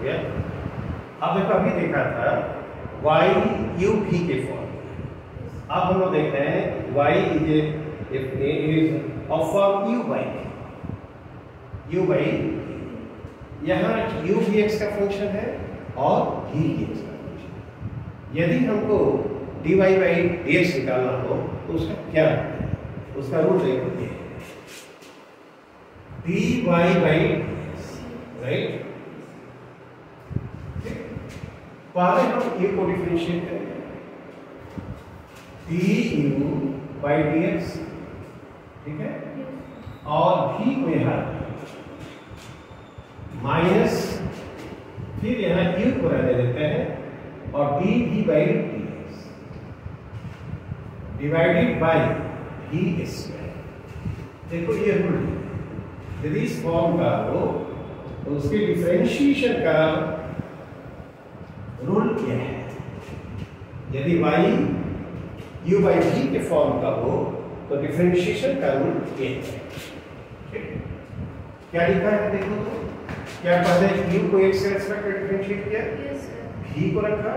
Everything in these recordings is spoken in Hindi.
गया। अब देखो अभी देखा था y u v के फॉर्म। अब हम लोग देख रहे हैं y is of form u by यहाँ u vx का फंक्शन है और v dx का फंक्शन है। यदि हमको dy by dx निकालना हो तो उसका क्या है, उसका रूल देखो ये dy by dx, राइट। पहले हम a को डिफरेंशिएट करेंगे du by dx, ठीक है, और v को यहाँ माइनस, फिर यहाँ u को रहने देते हैं और dv by dx divided by v square. देखो ये रूल यदि इस फॉर्म का हो तो उसके डिफरेंशिएशन का रूल क्या है। यदि y u by v के फॉर्म का हो तो डिफरेंशिएशन का रूल ये है। क्या लिखा है देखो तो, क्या पहले u को x के रेस्पेक्ट में डिफरेंशिएट किया, v को रखा,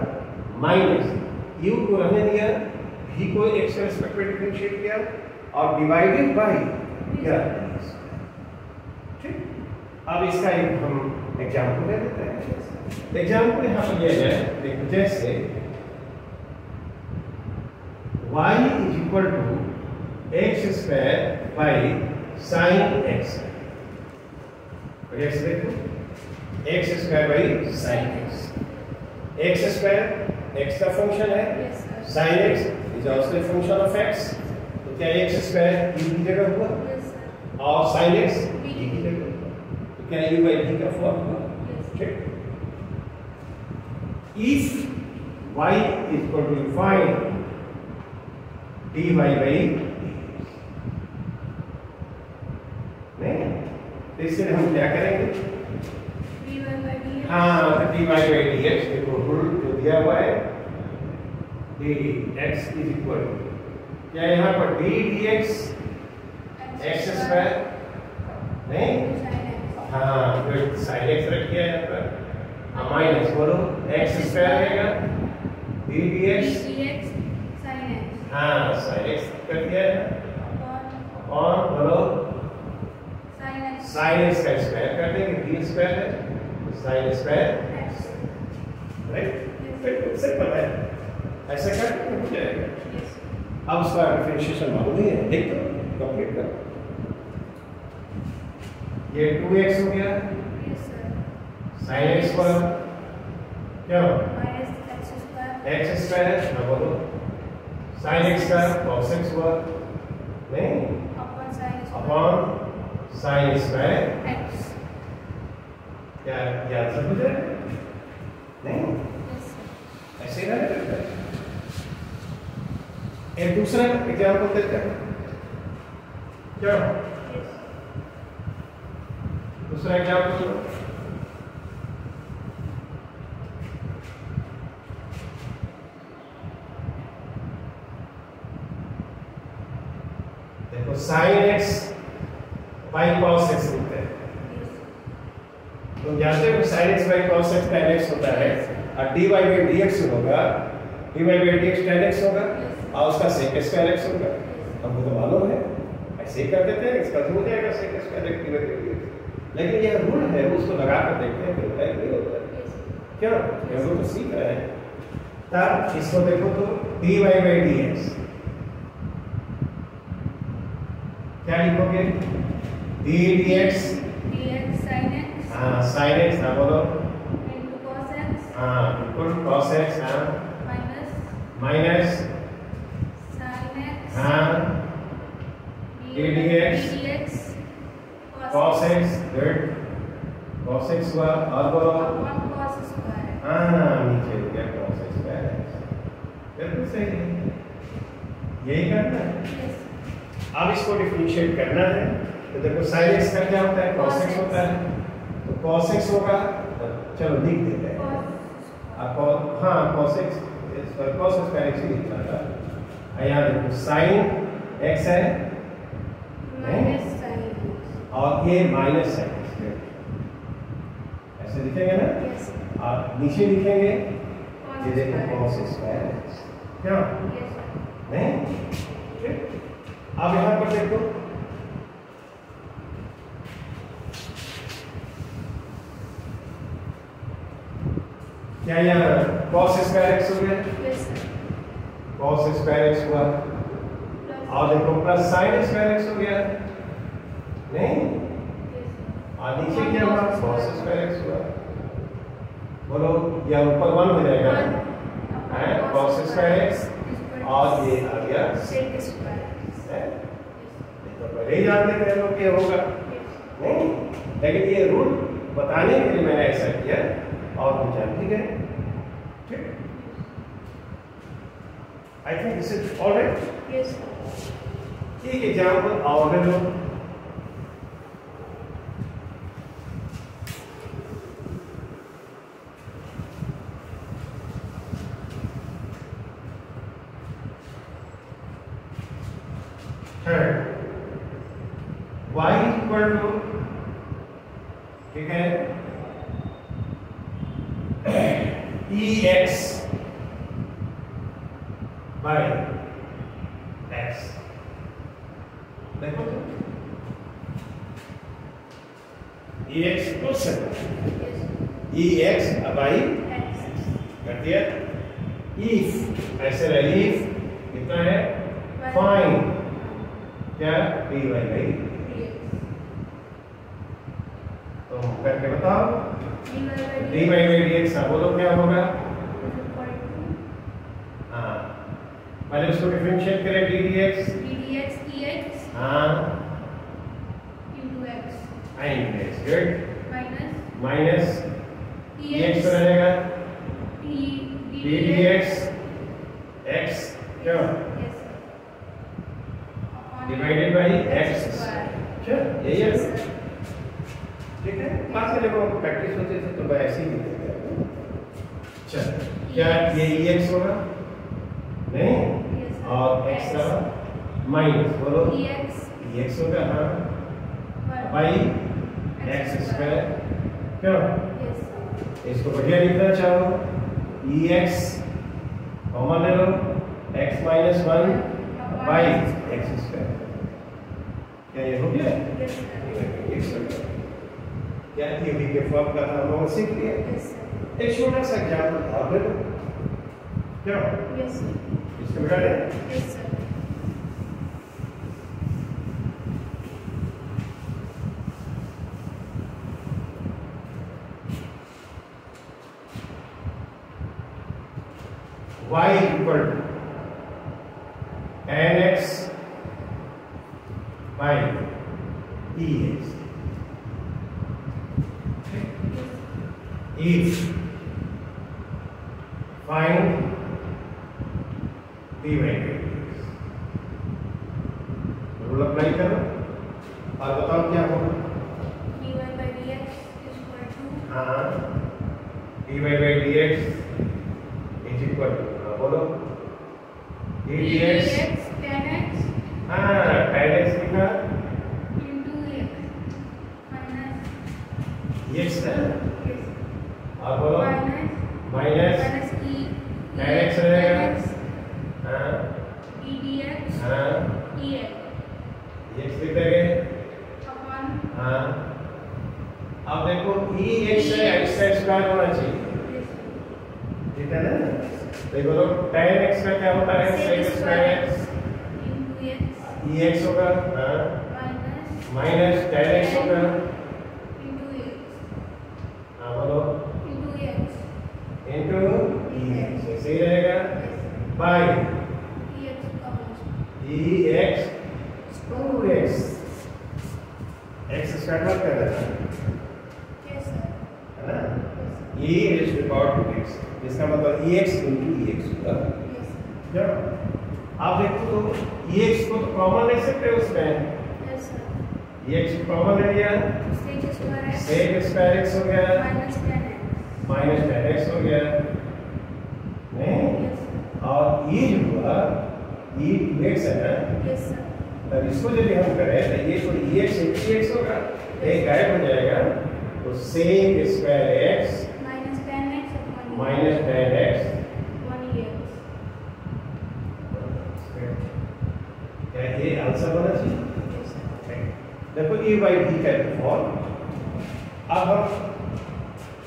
माइनस u को रहने दिया, v को x के रेस्पेक्ट में डिफरेंशिएट किया और डिवाइडेड बाय क्या, ठीक। अब इसका एक हम एग्जांपल ले लेते हैं। एग्जांपल यहाँ पर ये है, देखो जैसे y is equal to x square by sine x. ऐसे देखो x square by sine x, x square x का फंक्शन है, sine x is also a function of x, तो क्या एक्स स्क्वायर u की जगह हुआ और साइन एक्स v की जगह हुआ, तो क्या u by v का फॉर्म हुआ, ठीक। If y is equal to find dy by dx, नहीं तो इससे हम क्या करेंगे, हाँ dy by dx देखो रूल जो दिया हुआ है dx is equal to क्या यहाँ पर d dx x स्क्वायर, नहीं हाँ फिर साइन एक्स रख दिया यहाँ पर, हाँ माइनस बोलो x स्क्वायर रहेगा d dx हाँ साइन एक्स कर दिया है और बोलो साइन एक्स का स्क्वायर कर देंगे, d स्क्वायर है साइन स्क्वायर एक्स, राइट। बिल्कुल सिंपल है, ऐसे कर हो जाएगा। अब उसका डिफरेंशिएशन मालूम ही है, लिख दो कंप्लीट करो। ये 2x हो गया साइन एक्स पर क्या हो एक्स स्क्वायर, ना बोलो साइन एक्स का cos x हुआ, नहीं अपॉन साइन स्क्वायर एक्स, क्या याद समझ रहे नहीं, ऐसे ना करते हैं। एक दूसरा एग्जाम्पल देते हैं, क्या दूसरा एग्जाम्पल देखो sine x by cos x लिखते हैं, तो जानते हो sine x by cos x tan x होता है और dy by dx होगा, dy by dx tan x होगा और उसका sec स्क्वायर x होगा, हमको तो मालूम है, ऐसे ही कर देते हैं, इसका तो हो जाएगा sec square x dy by dx। लेकिन यह रूल है उसको लगा कर देखते हैं होता है नहीं होता है, क्या हम लोग तो सीख रहे हैं। तब इसको देखो तो dy by dx क्या लिखोगे, d dx हाँ sin x, हाँ बोलो हाँ बिल्कुल cos x, हाँ माइनस हाँ d dx cos x, good cos x हुआ और बोलो हाँ नीचे हो गया cos x स्क्वायर, बिल्कुल सही है, यही करना है। अब इसको डिफरेंशिएट करना है तो देखो sin x का क्या होता है, cos x होता है, तो cos x होगा, चलो लिख देते हैं अब हाँ cos x cos square x लिखना था, यहाँ देखो sin x है और ये माइनस sin x, ऐसे लिखेंगे ना? Yes. आप नीचे लिखेंगे Cos ये देखो square cos x. Square x क्या Yes, sir. नहीं ठीक? अब यहाँ पर देखो क्या यहाँ cos स्क्वायर x हो गया Yes, sir. cos square x हुआ Plus. और देखो प्लस sin स्क्वायर x हो गया नहीं Yes, sir. और नीचे क्या हुआ cos स्क्वायर x हुआ बोलो या ऊपर 1 हो जाएगा है cos स्क्वायर x और ये आ गया Sec square x. है ये तो पहले ही जानते थे लोग कि होगा नहीं लेकिन ये रूल बताने के लिए मैंने ऐसा किया और हम जान भी गए ठीक I think this is alright Yes, sir. एक एग्जांपल और ले लो y इक्वल टू ठीक है ex बाय x देखो ex इक्वल से Yes. ex by X. कर दिया if ऐसे रहे if कितना है Y. फाइंड क्या dy बाई Dx. तो करके बताओ dy by dy by dx अब बोलो क्या होगा is equal to हाँ पहले उसको डिफरेंशिएट करें ddx ddx dx हाँ into x x good minus minus dx dx तो रहेगा d ddx x क्या Yes, sir. Upon divided by x square. क्या यही है Yes, sir. ठीक है क्लास में जब प्रैक्टिस होती है तो ऐसे ही लिखते हैं चल क्या ये ex होगा नहीं Yes, sir. और x का माइनस बोलो dx ex होगा हाँ पर बाई x स्क्वायर क्या Yes, sir. इसको बढ़िया लिखना चाहो ex कॉमन ले लो x minus 1 by x square क्या ये हो गया Yes, sir. x स्क्वायर क्या थ्योरी के फॉर्म का था हम लोग सीख लिए Yes, sir. एक छोटा सा एग्जांपल और ले लो क्या Yes, sir. इसको मिटा दें Yes, sir. y equal to tan x by dx if find dy by dx rule apply करो और बताओ क्या होगा dy by dx is equal to हाँ dy by dx is equal to बोलो dx tan x हाँ tan x लिखा into x minus x है yes, और बोलो minus minus minus e tan x रहेगा x हाँ dx हाँ dx x लिख देंगे upon हाँ अब देखो ex है x का स्क्वायर होना चाहिए this ठीक है ना देखो तो tan x का क्या होता है sec square x into x ex होगा हाँ minus माइनस tan x होगा into x हाँ बोलो into x into ex ऐसे ही रहेगा yes, by dx comes ex 2x x square मत कर देना yes, sir. है ना Yes, e is to power 2x इसका मतलब ex into ex होगा yes, sir. क्या आप देखो तो ex को तो कॉमन ले सकते हो उसमें Yes, sir. ex को कॉमन ले लिया Sec square x sec square x हो गया minus tan x minus tan x हो गया नहीं yes, sir. और e जो हुआ e 2x है ना Yes, sir. तब इसको यदि हम करें तो ये तो ex into x होगा एक गायब हो जाएगा तो तो sec square x minus 10x upon minus 10x 1x. क्या ये आंसर होना चाहिए? Yes, sir. देखो a by d का फॉर्म। अब हम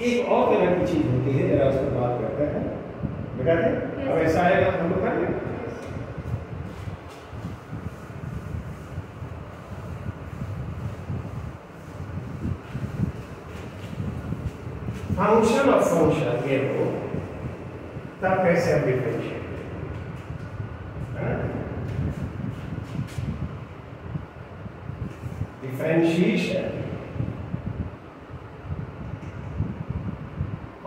एक और तरह की चीज होती है, जरा उसको बात करते हैं। बेटा है अब ऐसा आएगा हम लोग करेंगे। फंक्शन ऑफ फंक्शन ये हो तब कैसे हम differentiate differentiation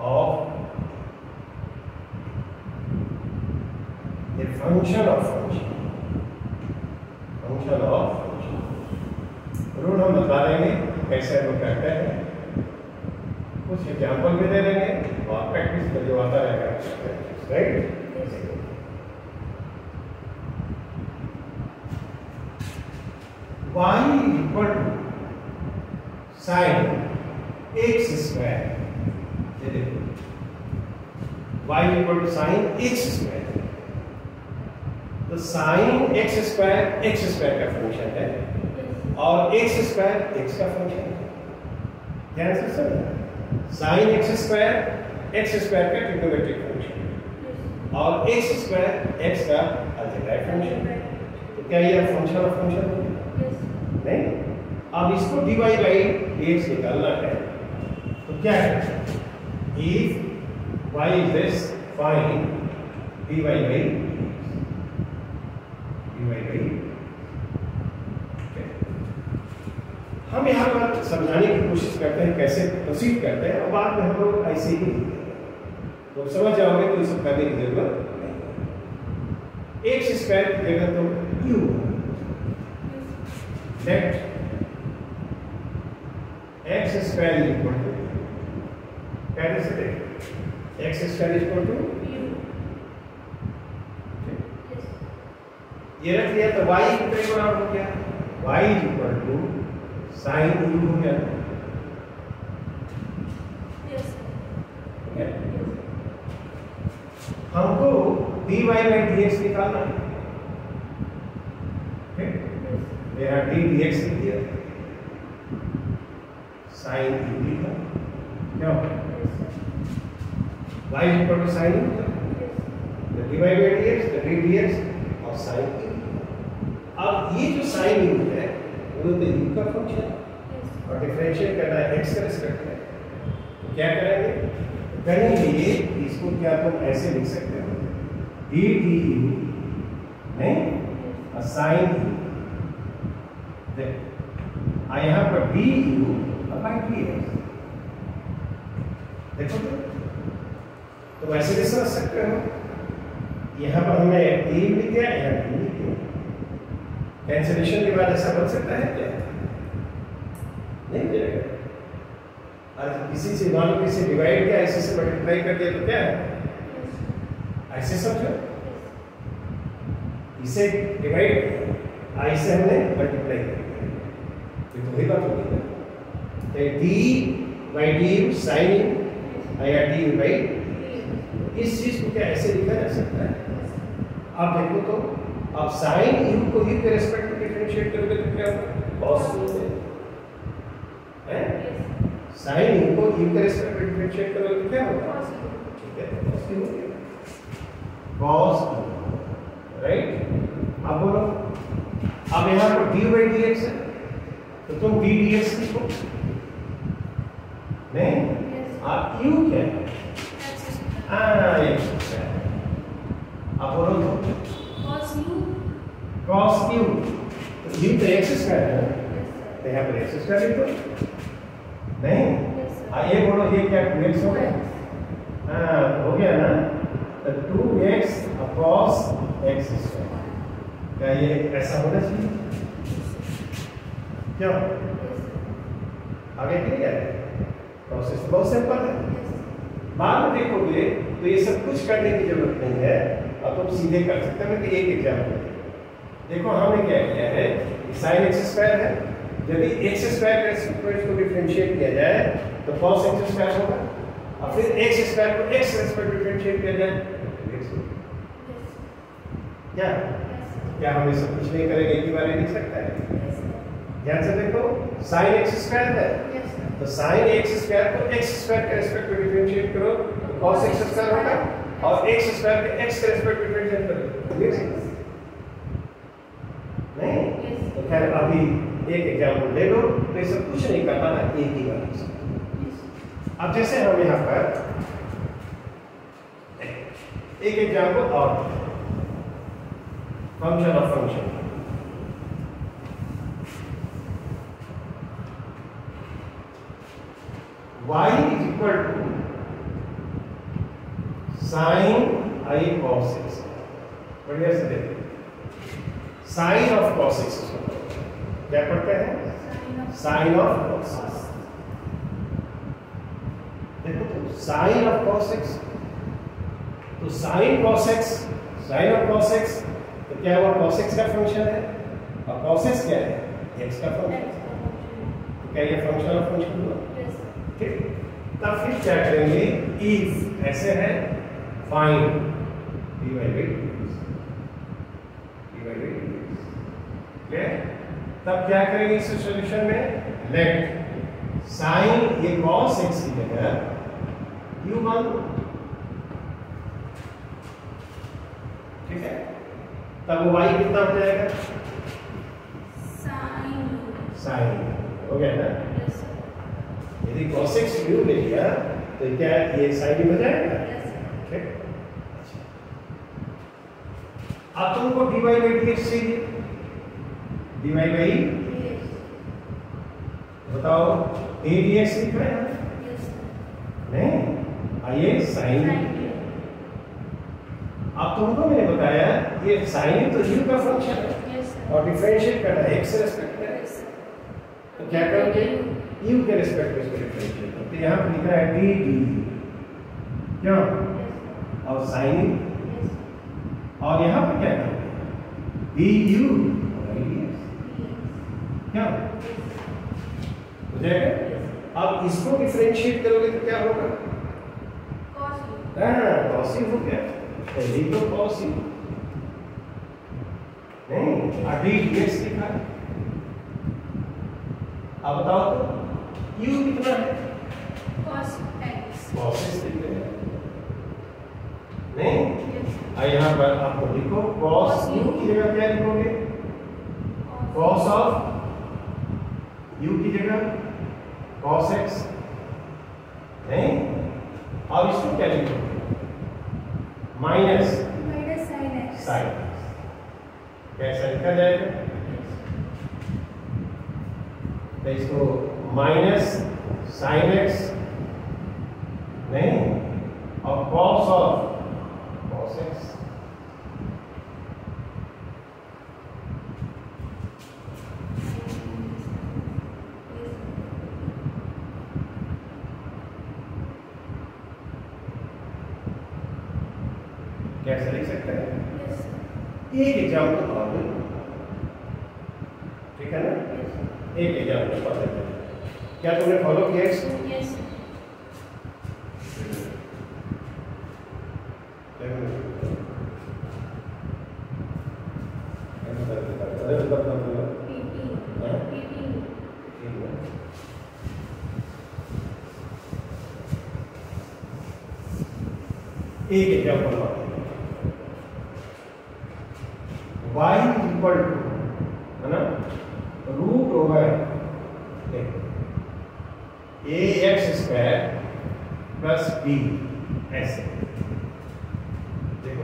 of a function of function of function rule हम बता देंगे कैसे हम करते हैं, कुछ एग्जाम्पल भी दे देंगे और प्रैक्टिस कर जो आता रहेगा, right. y equal to sine x square, ये देखो y equal to sine x square, तो साइन एक्स स्क्वायर का फंक्शन है और एक्स स्क्वायर एक्स का फंक्शन है। ध्यान से समझना, साइन एक्स स्क्वायर का ट्रिग्नोमेट्रिक फंक्शन है और एक्स स्क्वायर एक्स का अलजेब्राइक फंक्शन है। तो क्या ये फंक्शन ऑफ फंक्शन है? नहीं। अब इसको dy बाई dx निकालना है, तो क्या है? If y is this, find dy by हम यहाँ पर समझाने की कोशिश करते हैं कैसे प्रोसीड करते हैं और बाद में हम लोग ऐसे ही तो समझ जाओगे, तो सब करने की जरूरत नहीं। एक्स स्क्वायर की जगह तो u let x square equal to, कैसे से देख एक्स स्क्वायर इक्वल टू ये रख दिया, तो y कितने बराबर हो गया? y equal to sine u हो गया। हमको dy बाई dx निकालना है, मेरा d dx लिख दिया, साइन u लिखा, क्या y equal to sine u, तो dy बाई dx, तो d dx और साइन u। अब ये जो साइन u है वो तो u का फंक्शन है और डिफरेंशिएट करना है x के रिस्पेक्ट में, तो क्या करेंगे? करेंगे इसको क्या तुम ऐसे लिख सकते हो, d du नहीं साइन u, देखो यहाँ पर du बाई dx, देखो तो वैसे भी समझ सकते हो। यहाँ पर हमने d लिख दिया, यहाँ d लिख दिया, कैंसिलेशन के बाद ऐसा बन सकता है क्या? नहीं जाएगा। और किसी से मान लो किसी डिवाइड किया, ऐसे से मल्टीप्लाई कर दिया तो क्या है? ऐसे समझो, इसे डिवाइड ऐसे हमने मल्टीप्लाई कर दिया, ये तो वही बात होगी ना। तो d बाई डी साइन या डी बाई, इस चीज को क्या ऐसे लिखा जा सकता है? आप देखो तो आप साइन u को u के रिस्पेक्ट में डिफरेंशिएट करोगे तो क्या होगा? cos u है, साइन u को u के रिस्पेक्ट में डिफरेंशिएट करोगे तो क्या होगा? ठीक है, cos u, राइट। अब बोलो, अब यहाँ पर d बाई dx है, तो तुम d dx लिखो, नहीं आप u क्या है? अब बोलो तो cos u, तो u तो x स्क्वायर है, तो यहाँ पर x स्क्वायर लिखो, नहीं ये बोलो ये क्या 2x हो गया? हाँ हो गया ना, तो 2x cos x स्क्वायर, क्या ये ऐसा होना चाहिए? क्यों? आगे क्लियर है, प्रोसेस तो बहुत सिंपल है। बाद में देखोगे तो ये सब कुछ करने की जरूरत नहीं है, अब तुम सीधे कर सकते हो। कि एक एग्जाम्पल देखो, हमने क्या किया है, साइन एक्स स्क्वायर है, यदि एक्स स्क्वायर को डिफरेंशिएट किया जाए तो cos x स्क्वायर होगा और फिर x स्क्वायर को x रेस्पेक्ट डिफरेंशिएट किया जाए क्या क्या हम ये सब कुछ नहीं करेंगे, एक ही बार नहीं सकता है। ध्यान से देखो sin x स्क्वायर है तो sin x स्क्वायर को x स्क्वायर के रेस्पेक्ट में डिफरेंशिएट करो तो cos x स्क्वायर होगा और x स्क्वायर के x के रेस्पेक्ट में डिफरेंशिएट करो नहीं तो खैर अभी एक एग्जांपल ले लो तो ये सब कुछ नहीं करना ना एक ही बार से। अब जैसे हम यहाँ पर एक एग्जांपल और function of function y is equal to sin I cos x। बढ़िया से देखिए साइन ऑफ cos x क्या पढ़ते हैं साइन ऑफ cos x। देखो तो साइन ऑफ cos x तो sine cos x sine of cos x तो क्या हुआ cos x का फंक्शन है और cos x क्या है x का फंक्शन। तो क्या ये फंक्शन ऑफ फंक्शन हुआ ठीक। तब फिर क्या करेंगे इफ ऐसे है find dy by dx clear. तब क्या करेंगे इस सॉल्यूशन में लेट साइन ये cos x की जगह u मान लो ठीक है। तब y कितना हो जाएगा साइन हो गया ना। यदि cos x u ले लिया तो क्या ये साइन हो जाएगा ठीक। अब तुमको dy by dx चाहिए dy by बताओ dx लिखा है नहीं आइए साइन। अब तुमको मैंने बताया ये साइन तो u का फंक्शन है और डिफरेंशिएट करना है x रेस्पेक्ट में तो क्या करोगे u के रेस्पेक्ट में इसको डिफरेंशिएट करो तो यहाँ पे लिखा है dd क्यों और साइन और यहाँ पे क्या करोगे du क्या हो जाएगा। अब इसको डिफरेंशिएट करोगे तो क्या होगा cos हो गया पहले तो cos नहीं अभी dx लिखा। अब बताओ तो u कितना है cos x लिख रहे हैं नहीं यहाँ पर आपको लिखो cos u की जगह क्या लिखोगे cos ऑफ u की जगह cos x नहीं और इसको क्या लिखोगे माइनस sin कैसा लिखा जाएगा तो इसको माइनस sin x नहीं और cos ऑफ cos x कैसे लिख सकते हैं एक एग्जाम्पल और ठीक है ना एक एग्जाम्पल पढ़ लेते हैं। क्या तुमने फॉलो किया इसको एक एग्जाम्पल और y is equal to है ना root over ax square plus b ऐसे देखो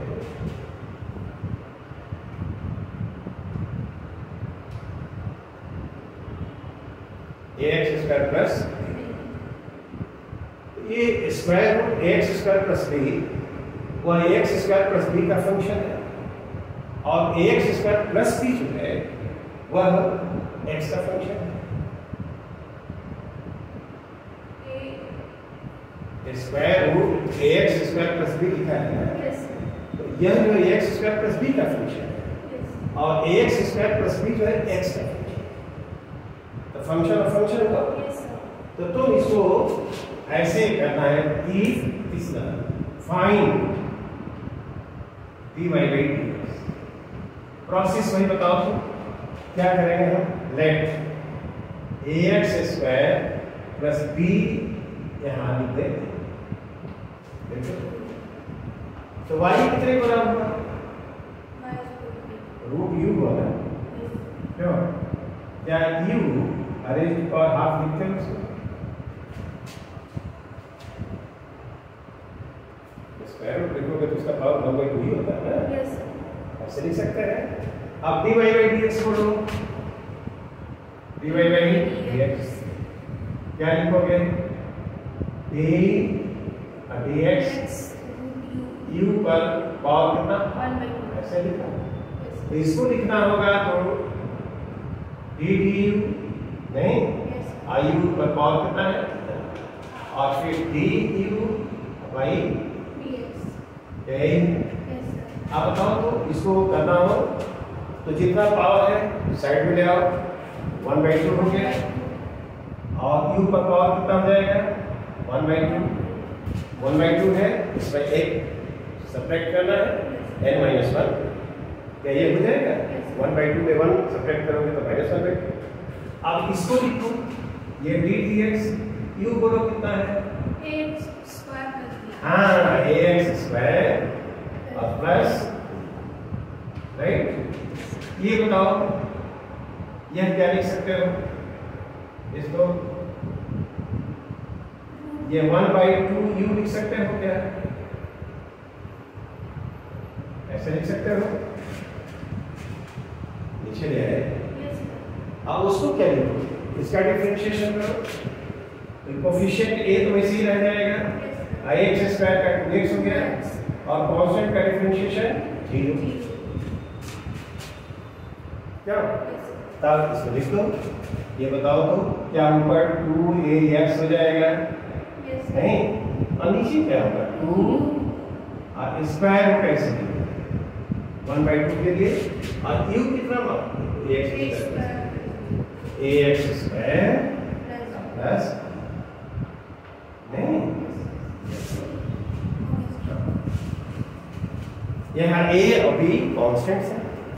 ax स्क्वायर प्लस ये square root ax square plus b वह ax स्क्वायर प्लस b का फंक्शन है और ax स्क्वायर प्लस b जो है वह x का फंक्शन है। Square root ax square plus b लिखा है तो यह जो ax स्क्वायर प्लस b का फंक्शन है और ax स्क्वायर प्लस b जो है x का फंक्शन। तो फंक्शन ऑफ फंक्शन होगा तो तुम इसको ऐसे करना है कि इस तरह find dy by dx। Process वही बताओ तो क्या करेंगे हम, let ax square plus b यहां लिख देते हैं। तो y कितने को बराबर हुआ, रूट u हुआ ना, क्यों, क्या u अरेंज पावर हाफ लिखते हैं उसको, स्क्वायर रूट लिखोगे तो उसका पावर 1/2 ही होता है ना, ऐसे लिख सकते हैं। अब dy by dx बोलो, dy by dx क्या लिखोगे, dx u पर पावर कितना, 1/2 ऐसे लिखा। तो इसको लिखना होगा तो d du नहीं, iu पर पावर कितना है, और फिर du by यही। अब बताओ तो इसको करना हो तो जितना पावर है साइड में ले आओ, 1/2 हो गया, और u पर पावर कितना हो जाएगा, 1/2 है, इसमें एक सब्ट्रैक्ट करना है n-1, क्या ये हो जाएगा, 1/2 में 1 सब्ट्रैक्ट करोगे तो -1/2। अब इसको लिखो, ये d dx u बोलो कितना है, हाँ ax स्क्वायर और प्लस, राइट। ये बताओ यह क्या लिख सकते हो इसको, ये 1/2 u लिख सकते हो क्या, ऐसे लिख सकते हो, नीचे ले आए। अब उसको क्या लिखो, इसका डिफरेंशिएशन करो, तो कोफिशिएंट a तो वैसे ही रह जाएगा, ax स्क्वायर का 2x हो गया, और कांस्टेंट का डिफरेंशिएशन 0, क्या, तब इसको लिख दो। ये बताओ तो क्या ऊपर 2ax हो जाएगा, नहीं, और नीचे क्या होगा 2, और स्क्वायर कैसे 1/2 के लिए, और u कितना ax स्क्वायर प्लस, नहीं, यहाँ a और b कांस्टेंट्स हैं,